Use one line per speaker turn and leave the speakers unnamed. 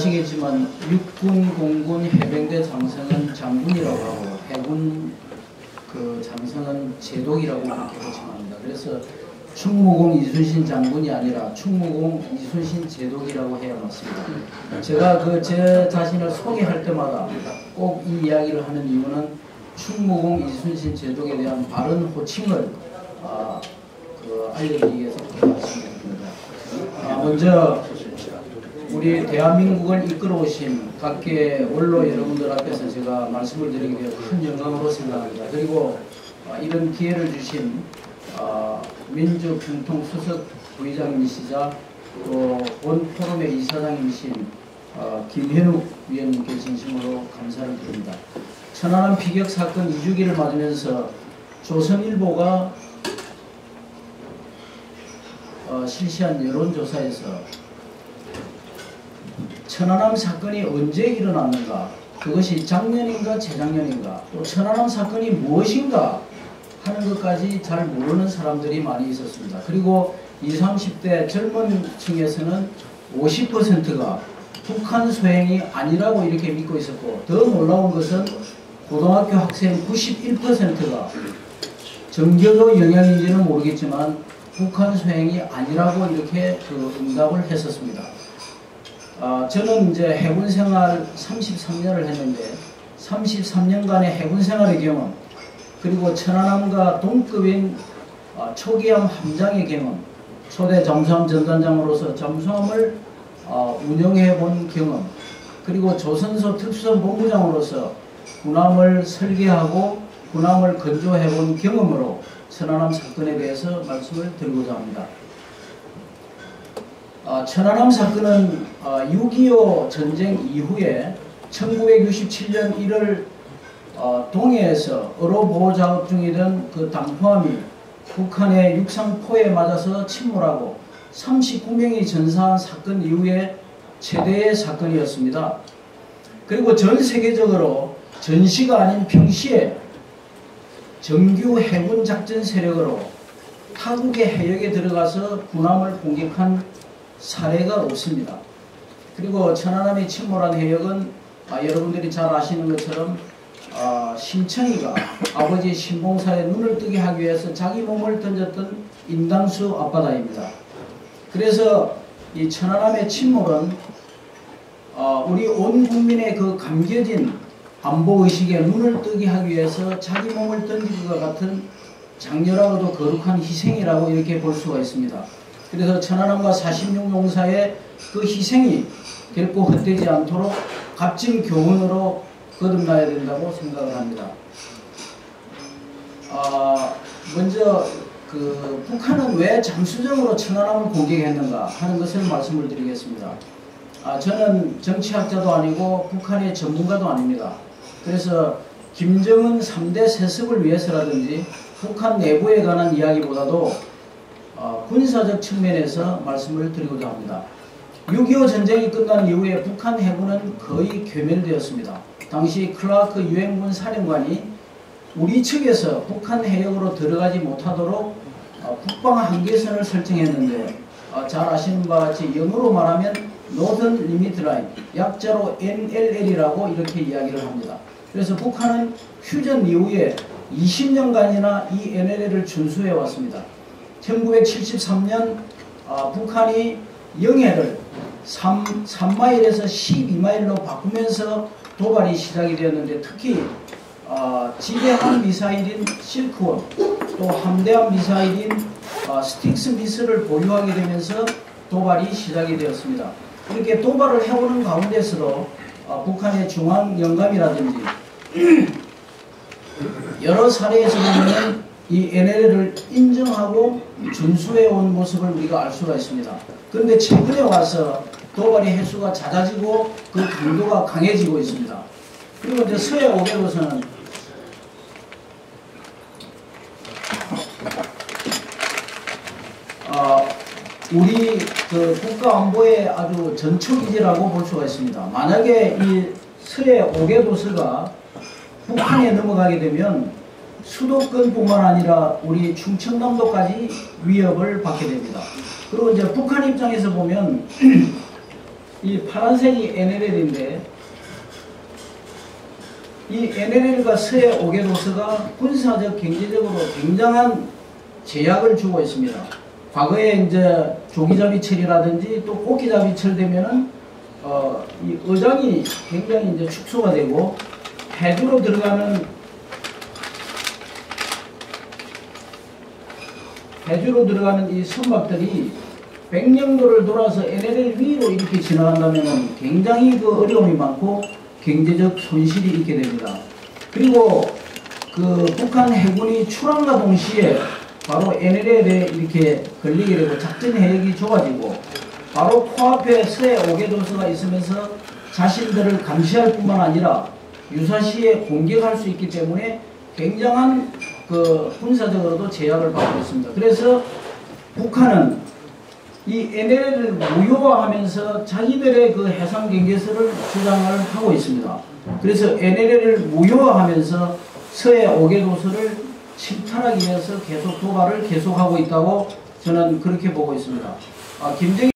아시겠지만 육군, 공군, 해병대 장성은 장군이라고 하고 해군 그 장성은 제독이라고 그렇게 호칭합니다. 그래서 충무공 이순신 장군이 아니라 충무공 이순신 제독이라고 해야 맞습니다. 제가 제 자신을 소개할 때마다 꼭 이 이야기를 하는 이유는 충무공 이순신 제독에 대한 바른 호칭을 알려드리기 위해서 그렇게 말씀드립니다. 먼저 우리 대한민국을 이끌어오신 각계 원로 여러분들 앞에서 제가 말씀을 드리게 되어 큰 영광으로 생각합니다. 그리고 이런 기회를 주신 민주평통수석 부의장이시자 또 본 포럼의 이사장이신 김현욱 위원님께 진심으로 감사를 드립니다. 천안함 피격 사건 2주기를 맞으면서 조선일보가 실시한 여론조사에서 천안함 사건이 언제 일어났는가, 그것이 작년인가 재작년인가, 또 천안함 사건이 무엇인가 하는 것까지 잘 모르는 사람들이 많이 있었습니다. 그리고 20, 30대 젊은 층에서는 50%가 북한 소행이 아니라고 이렇게 믿고 있었고, 더 놀라운 것은 고등학교 학생 91%가 정교조 영향인지는 모르겠지만 북한 소행이 아니라고 이렇게 응답을 했었습니다. 저는 이제 해군 생활 33년을 했는데 33년간의 해군 생활의 경험, 그리고 천안함과 동급인 초기함 함장의 경험, 초대 잠수함 전단장으로서 잠수함을 운영해 본 경험, 그리고 조선소 특수선 본부장으로서 군함을 설계하고 군함을 건조해 본 경험으로 천안함 사건에 대해서 말씀을 드리고자 합니다. 천안함 사건은 6.25 전쟁 이후에 1967년 1월 동해에서 어로 보호 작업 중이던 그 당포함이 북한의 육상포에 맞아서 침몰하고 39명이 전사한 사건 이후에 최대의 사건이었습니다. 그리고 전 세계적으로 전시가 아닌 평시에 정규 해군 작전 세력으로 타국의 해역에 들어가서 군함을 공격한 사례가 없습니다. 그리고 천안함이 침몰한 해역은 여러분들이 잘 아시는 것처럼 심청이가 아버지 신봉사의 눈을 뜨게 하기 위해서 자기 몸을 던졌던 인당수 앞바다입니다. 그래서 이 천안함의 침몰은 우리 온 국민의 그 감겨진 안보의식에 눈을 뜨게 하기 위해서 자기 몸을 던진 것 같은 장렬하고도 거룩한 희생이라고 이렇게 볼 수가 있습니다. 그래서 천안함과 46용사의 그 희생이 결코 헛되지 않도록 값진 교훈으로 거듭나야 된다고 생각을 합니다. 먼저 북한은 왜 잠수정으로 천안함을 공격했는가 하는 것을 말씀을 드리겠습니다. 저는 정치학자도 아니고 북한의 전문가도 아닙니다. 그래서 김정은 3대 세습을 위해서라든지 북한 내부에 관한 이야기보다도 군사적 측면에서 말씀을 드리고자 합니다. 6.25 전쟁이 끝난 이후에 북한 해군은 거의 괴멸되었습니다. 당시 클라크 유엔군 사령관이 우리 측에서 북한 해역으로 들어가지 못하도록 북방 한계선을 설정했는데 잘 아시는 바와 같이 영어로 말하면 Northern Limit Line, 약자로 NLL이라고 이렇게 이야기를 합니다. 그래서 북한은 휴전 이후에 20년간이나 이 NLL을 준수해 왔습니다. 1973년 북한이 영해를 3마일에서 12마일로 바꾸면서 도발이 시작이 되었는데, 특히 지대함 미사일인 실크원, 또 함대함 미사일인 스틱스 미스를 보유하게 되면서 도발이 시작이 되었습니다. 이렇게 도발을 해오는 가운데서도 북한의 중앙영감이라든지 여러 사례에서 보면 이 NLL을 인정하고 준수해온 모습을 우리가 알 수가 있습니다. 그런데 최근에 와서 도발의 횟수가 잦아지고 그 강도가 강해지고 있습니다. 그리고 이제 서해 500호선은 우리 국가 안보의 아주 전초기지라고 볼 수가 있습니다. 만약에 이 서해 5개도서가 북한에 넘어가게 되면 수도권뿐만 아니라 우리 충청남도까지 위협을 받게 됩니다. 그리고 이제 북한 입장에서 보면 이 파란색이 NLL인데 이 NLL과 서해 5개 도서가 군사적, 경제적으로 굉장한 제약을 주고 있습니다. 과거에 이제 조기자비철이라든지 또 꽃기자비철 되면은 이 어장이 굉장히 이제 축소가 되고 해주로 들어가는 이 선박들이 백령도를 돌아서 NLL 위로 이렇게 지나간다면 굉장히 그 어려움이 많고 경제적 손실이 있게 됩니다. 그리고 그 북한 해군이 출항과 동시에 바로 NLL에 이렇게 걸리게 되고 작전 해역이 좁아지고 바로 코앞에 서해 5개 도서가 있으면서 자신들을 감시할 뿐만 아니라 유사시에 공격할 수 있기 때문에 굉장한 그 군사적으로도 제약을 받고 있습니다. 그래서 북한은 이 NLL을 무효화하면서 자기들의 그 해상 경계선을 주장을 하고 있습니다. 그래서 NLL을 무효화하면서 서해 5개 도서를 침탈하기 위해서 계속 도발을 계속하고 있다고 저는 그렇게 보고 있습니다. 김정일